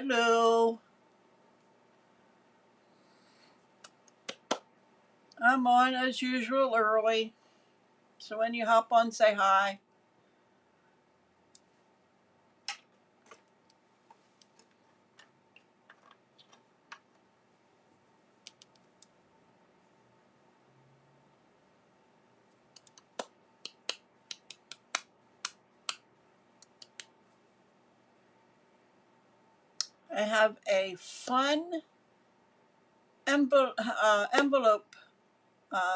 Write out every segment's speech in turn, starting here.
Hello. I'm on as usual early. So when you hop on, say hi. I have a fun envelope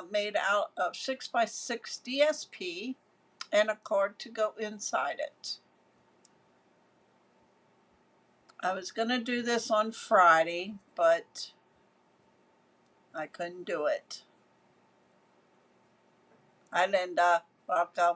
made out of 6x6 DSP and a card to go inside it. I was going to do this on Friday, but I couldn't do it. Hi, Linda. Welcome.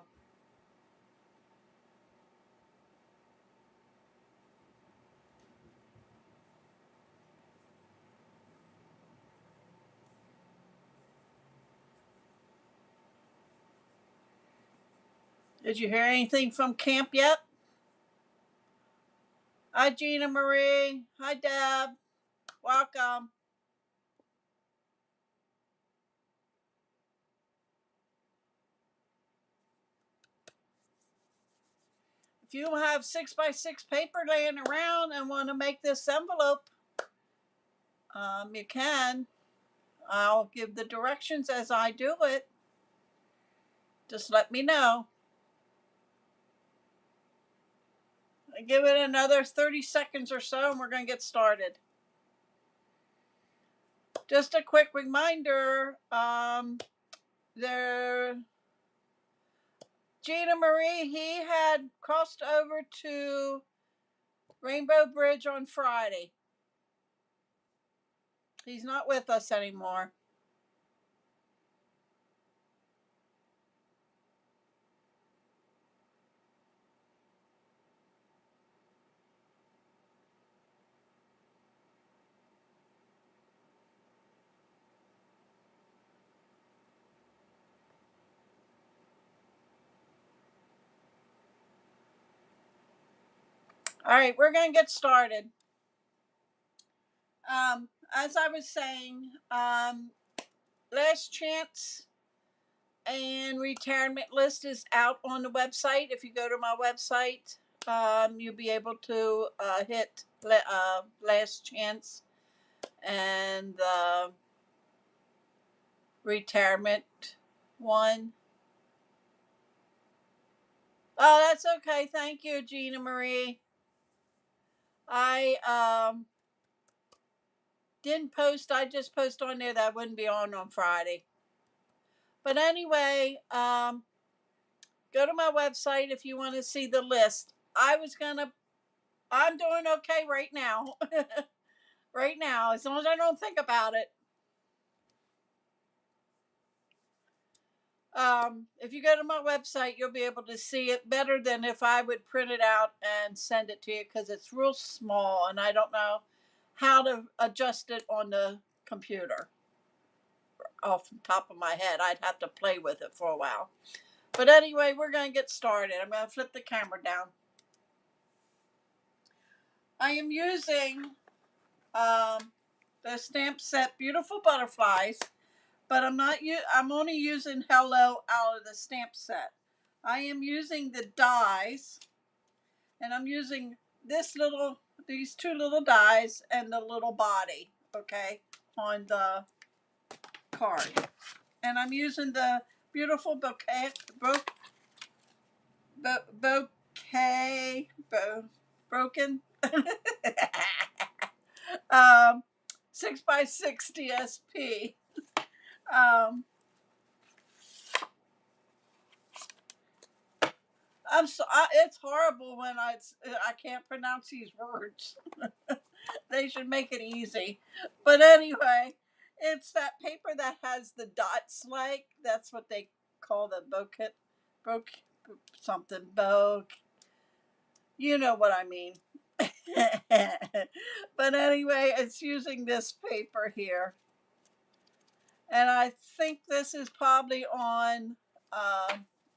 Did you hear anything from camp yet? Hi, Gina Marie. Hi, Deb. Welcome. If you have 6x6 paper laying around and want to make this envelope, you can. I'll give the directions as I do it. Just let me know. I give it another 30 seconds or so and we're going to get started. Just a quick reminder, Gina Marie, he had crossed over to Rainbow Bridge on Friday. He's not with us anymore. All right, we're going to get started. As I was saying, last chance and retirement list is out on the website. If you go to my website, you'll be able to hit last chance and the retirement one. Oh, that's okay. Thank you, Gina Marie. I didn't post. I just post on there that I wouldn't be on Friday. But anyway, go to my website if you want to see the list. I'm doing okay right now. Right now, as long as I don't think about it. If you go to my website, you'll be able to see it better than if I would print it out and send it to you because it's real small and I don't know how to adjust it on the computer off the top of my head. I'd have to play with it for a while. But anyway, we're going to get started. I'm going to flip the camera down. I am using the stamp set Beautiful Butterflies, but I'm only using Hello out of the stamp set. I am using the dies, and I'm using these two little dies and the little body, okay, on the card. And I'm using the Beautiful broken 6x6 DSP. It's horrible when I can't pronounce these words. They should make it easy. But anyway, it's that paper that has the dots like. That's what they call the broke something boke. You know what I mean. But anyway, it's using this paper here. And I think this is probably on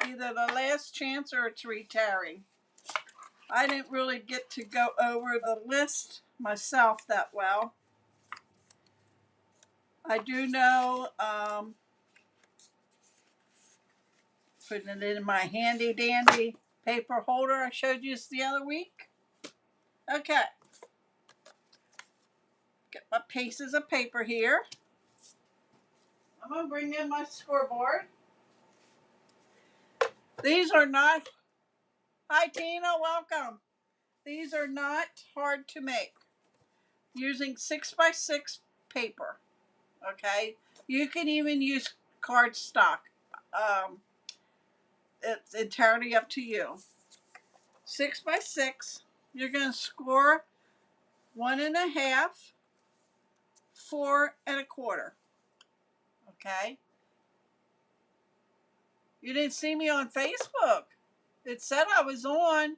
either the last chance or it's retiring. I didn't really get to go over the list myself that well. I do know, putting it in my handy dandy paper holder I showed you the other week. Okay. Get my pieces of paper here. I'm going to bring in my scoreboard. These are not, hi Tina, welcome. These are not hard to make. Using 6x6 paper. Okay. You can even use cardstock. It's entirely up to you. 6x6. You're going to score 1.5, 4.25. Okay. You didn't see me on Facebook. It said I was on.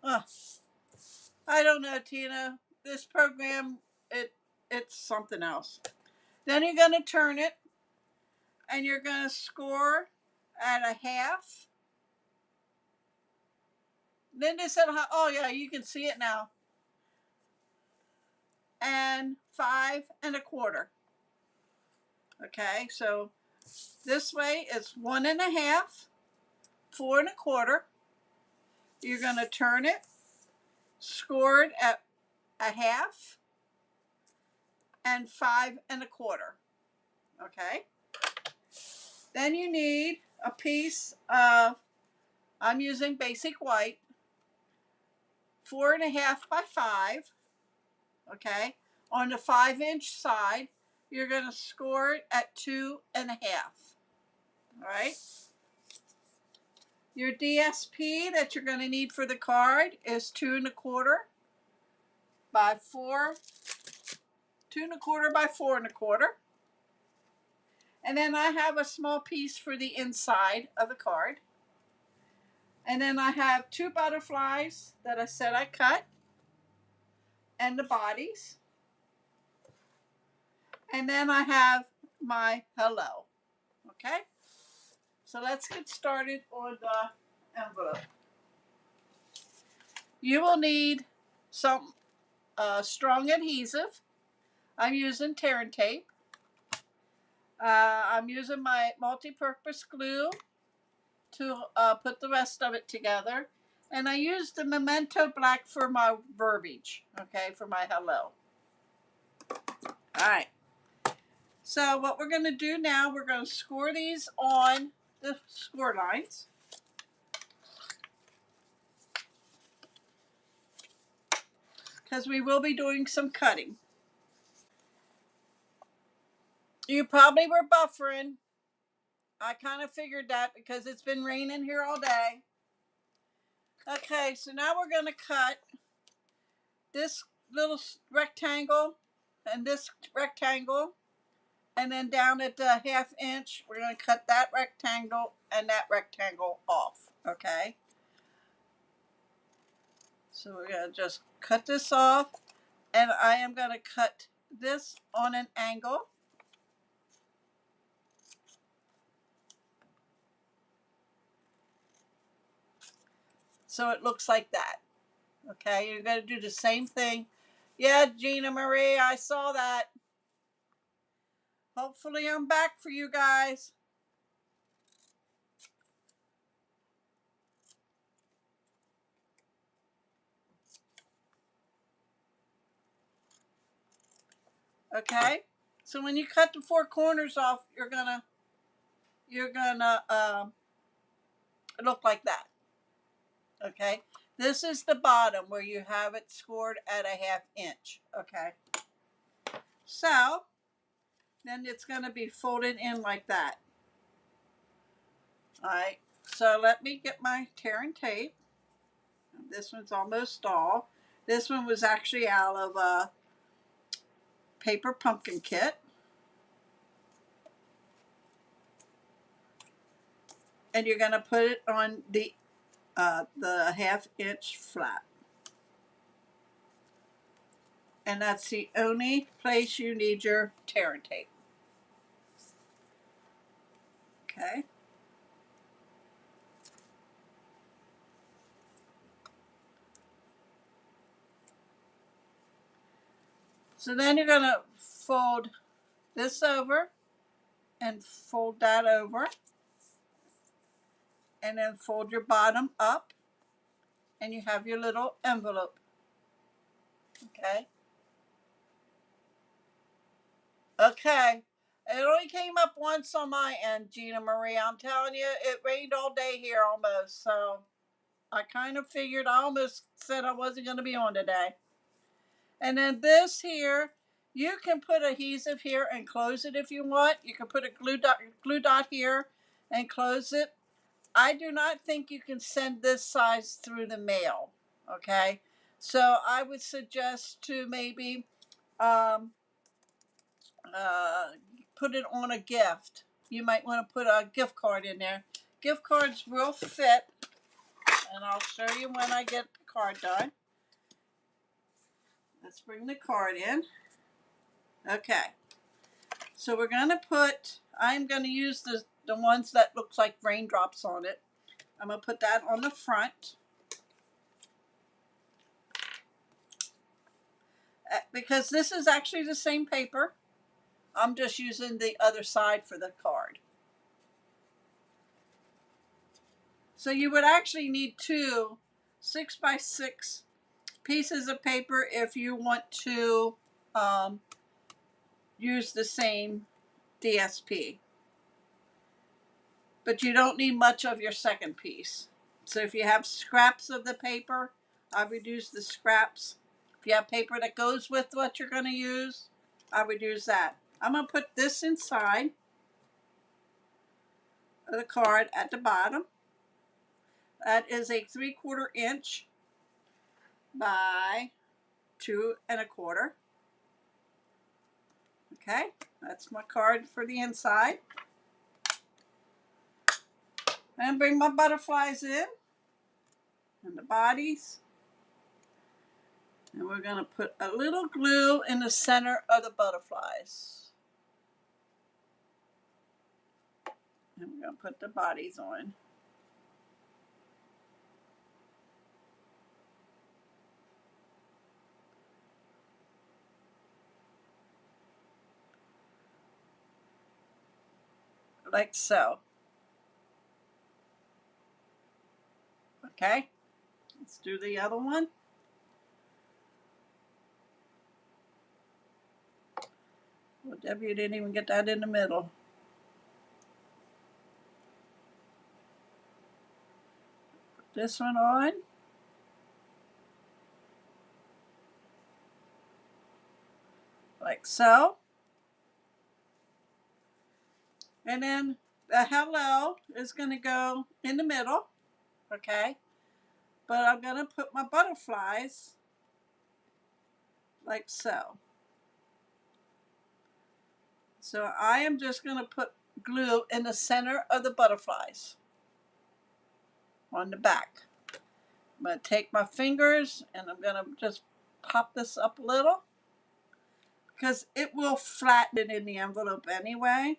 I don't know, Tina. This program, it's something else. Then you're going to turn it, and you're going to score at 1/2. Linda said, oh yeah, you can see it now. And 5.25. Okay, so this way it's 1.5, 4.25. You're going to turn it, score it at 1/2, and 5.25. Okay. Then you need a piece of, I'm using basic white, 4.5 by 5. Okay. On the 5-inch side, you're going to score it at 2.5. All right. Your DSP that you're going to need for the card is 2.25 by 4, 2.25 by 4.25. And then I have a small piece for the inside of the card. And then I have 2 butterflies that I said I cut, and the bodies. And then I have my hello. Okay? So let's get started on the envelope. You will need some strong adhesive. I'm using Tear and Tape. I'm using my multi-purpose glue to put the rest of it together. And I used the Memento Black for my verbiage, okay, for my hello. All right. So what we're going to do now, we're going to score these on the score lines. Because we will be doing some cutting. You probably were buffering. I kind of figured that because it's been raining here all day. Okay, so now we're going to cut this little rectangle and this rectangle. And then down at the 1/2 inch, we're going to cut that rectangle and that rectangle off. Okay. So we're going to just cut this off. And I am going to cut this on an angle. So it looks like that. Okay, you're going to do the same thing. Yeah, Gina Marie, I saw that. Hopefully I'm back for you guys. Okay, so when you cut the 4 corners off, you're gonna look like that. Okay, this is the bottom where you have it scored at a 1/2 inch. Okay, so then it's gonna be folded in like that. All right, so let me get my Tear and Tape. This one's almost all. This one was actually out of a paper pumpkin kit. And you're going to put it on the 1/2 inch flat. And that's the only place you need your Tear and Tape. Okay. So then you're going to fold this over and fold that over, and then fold your bottom up, and you have your little envelope. Okay. Okay. It only came up once on my end, Gina Marie. I'm telling you, it rained all day here almost. So I kind of figured, I almost said I wasn't going to be on today. And then this here, you can put adhesive here and close it if you want. You can put a glue dot here and close it. I do not think you can send this size through the mail. Okay. So I would suggest to maybe uh, put it on a gift. You might want to put a gift card in there. Gift cards will fit, and I'll show you when I get the card done. Let's bring the card in. Okay, so we're going to put, I'm going to use the ones that looks like raindrops on it. I'm going to put that on the front. Because this is actually the same paper. I'm just using the other side for the card. So you would actually need two 6x6 pieces of paper if you want to use the same DSP. But you don't need much of your second piece. So if you have scraps of the paper, I would use the scraps. If you have paper that goes with what you're going to use, I would use that. I'm going to put this inside of the card at the bottom. That is a 3/4 inch by 2 1/4. Okay, that's my card for the inside. And bring my butterflies in and the bodies. And we're going to put a little glue in the center of the butterflies. And we're going to put the bodies on. Like so. Okay, let's do the other one. Well, Debbie didn't even get that in the middle. Put this one on. Like so. And then the hello is going to go in the middle. Okay. But I'm going to put my butterflies like so. So I am just going to put glue in the center of the butterflies on the back. I'm going to take my fingers and I'm going to just pop this up a little because it will flatten in the envelope anyway.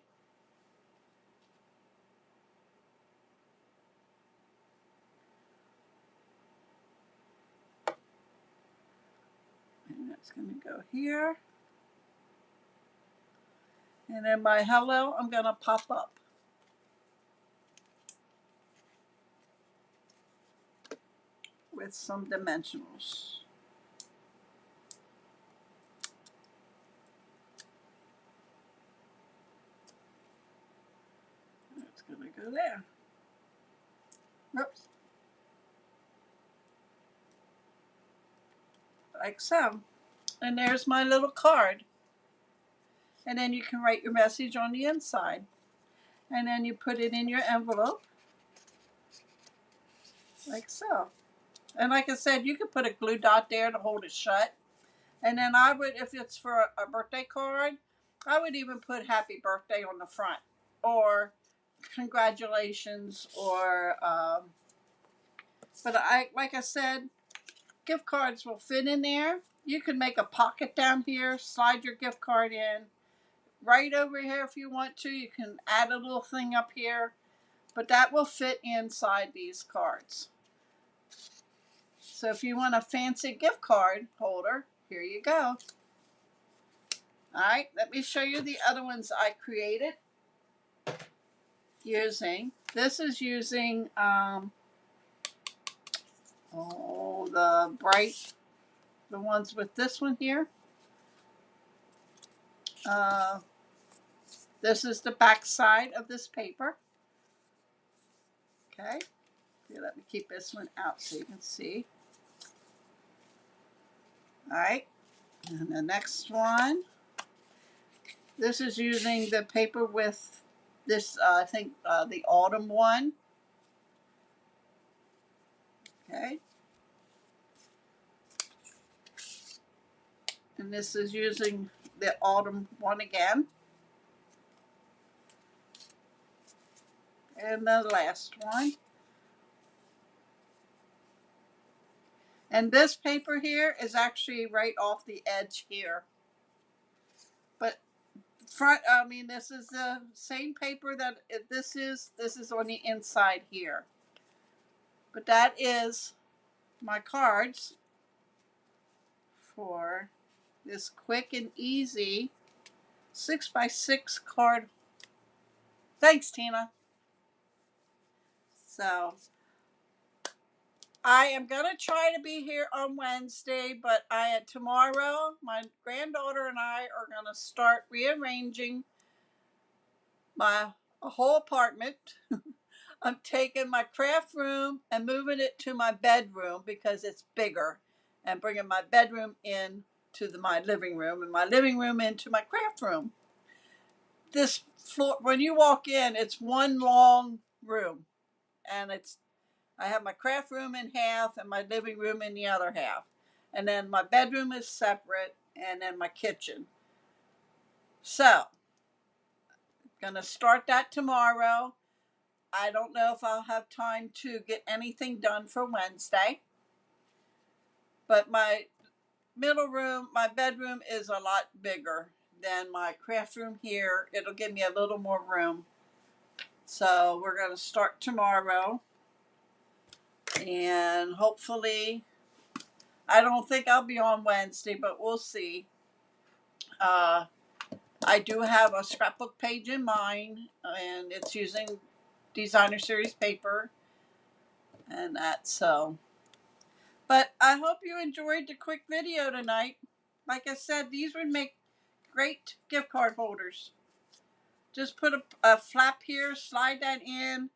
And that's going to go here. And then my hello, I'm going to pop up. With some dimensionals. It's going to go there. Oops. Like so. And there's my little card. And then you can write your message on the inside. And then you put it in your envelope. Like so. And like I said, you could put a glue dot there to hold it shut. And then I would, if it's for a birthday card, I would even put happy birthday on the front. Or congratulations. Or, but like I said, gift cards will fit in there. You can make a pocket down here, slide your gift card in. Right over here if you want to. You can add a little thing up here. But that will fit inside these cards. So if you want a fancy gift card holder, here you go. All right, let me show you the other ones I created using. This is using the ones with this one here. This is the back side of this paper. Okay, here, let me keep this one out so you can see. All right, and the next one. This is using the paper with this, I think, the autumn one. Okay. And this is using the autumn one again. And the last one. And this paper here is actually right off the edge here. But this is the same paper that this is on the inside here. But that is my cards for this quick and easy 6x6 card. Thanks, Tina. So I am gonna try to be here on Wednesday, but tomorrow my granddaughter and I are gonna start rearranging my whole apartment. I'm taking my craft room and moving it to my bedroom because it's bigger, and bringing my bedroom in to my living room, and my living room into my craft room. This floor, when you walk in, it's one long room, and I have my craft room in half and my living room in the other half. And then my bedroom is separate, and then my kitchen. So, gonna start that tomorrow. I don't know if I'll have time to get anything done for Wednesday. But my my bedroom is a lot bigger than my craft room here. It'll give me a little more room. So we're gonna start tomorrow. And hopefully, I don't think I'll be on Wednesday, but we'll see. I do have a scrapbook page in mind, and it's using Designer Series paper and that. So, but I hope you enjoyed the quick video tonight. Like I said, these would make great gift card holders. Just put a flap here, slide that in.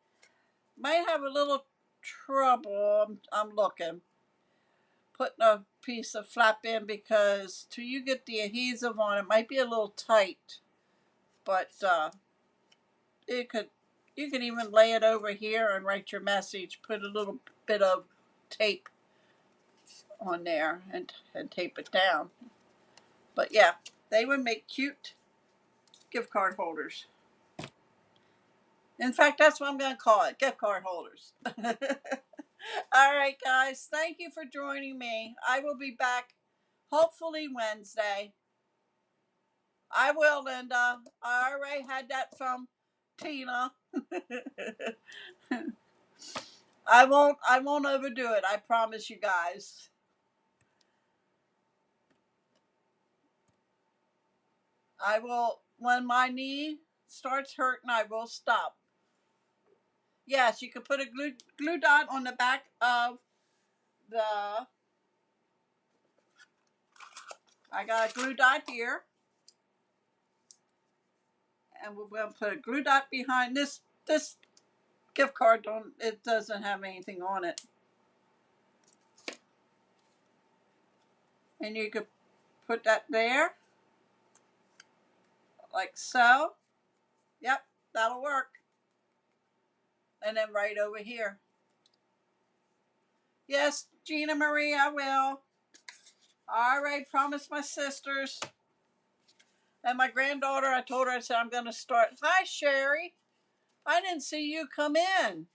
Might have a little trouble, I'm looking, putting a piece of flap in, because till you get the adhesive on, it might be a little tight. But you could even lay it over here and write your message. Put a little bit of tape on there and tape it down. But yeah, they would make cute gift card holders. In fact, that's what I'm going to call it, gift card holders. All right, guys, thank you for joining me. I will be back hopefully Wednesday. I will, Linda. I already had that from Tina. I won't overdo it. I promise you guys. I will, when my knee starts hurting, I will stop. Yes, you could put a glue dot on the back of the, I got a glue dot here. And we're going to put a glue dot behind this gift card. It doesn't have anything on it. And you could put that there, like so. Yep, that'll work. And then right over here. Yes, Gina Marie, I will. All right, promise my sisters. And my granddaughter, I told her, I said, I'm going to start. Hi, Sherry. I didn't see you come in.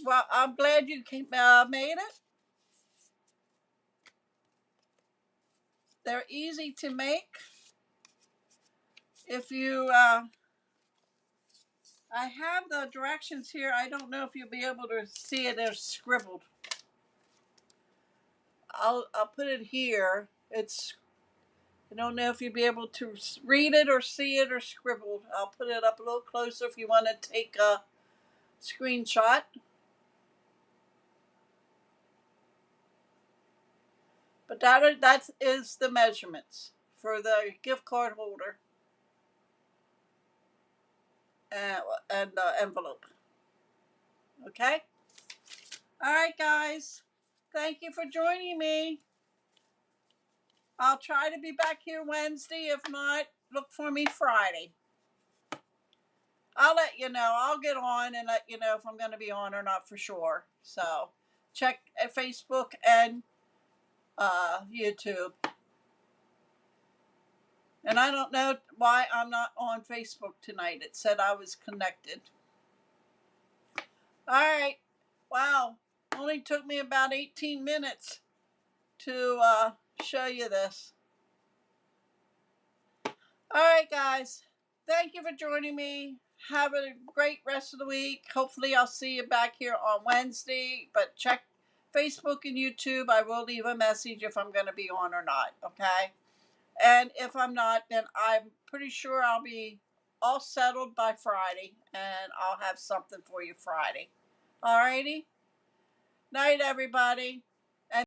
Well, I'm glad you made it. They're easy to make. If you, I have the directions here. I don't know if you'll be able to see it. They're scribbled. I'll put it here. I don't know if you'll be able to read it or see it or scribble. I'll put it up a little closer if you want to take a screenshot. But that is the measurements for the gift card holder and the envelope. Okay? All right, guys. Thank you for joining me. I'll try to be back here Wednesday. If not, look for me Friday. I'll let you know. I'll get on and let you know if I'm going to be on or not for sure. So check at Facebook and YouTube. And I don't know why I'm not on Facebook tonight. It said I was connected. All right. Wow. Only took me about 18 minutes to show you this. All right, guys. Thank you for joining me. Have a great rest of the week. Hopefully, I'll see you back here on Wednesday. But check Facebook and YouTube. I will leave a message if I'm going to be on or not. Okay. And if I'm not, then I'm pretty sure I'll be all settled by Friday and I'll have something for you Friday. Alrighty? Night, everybody.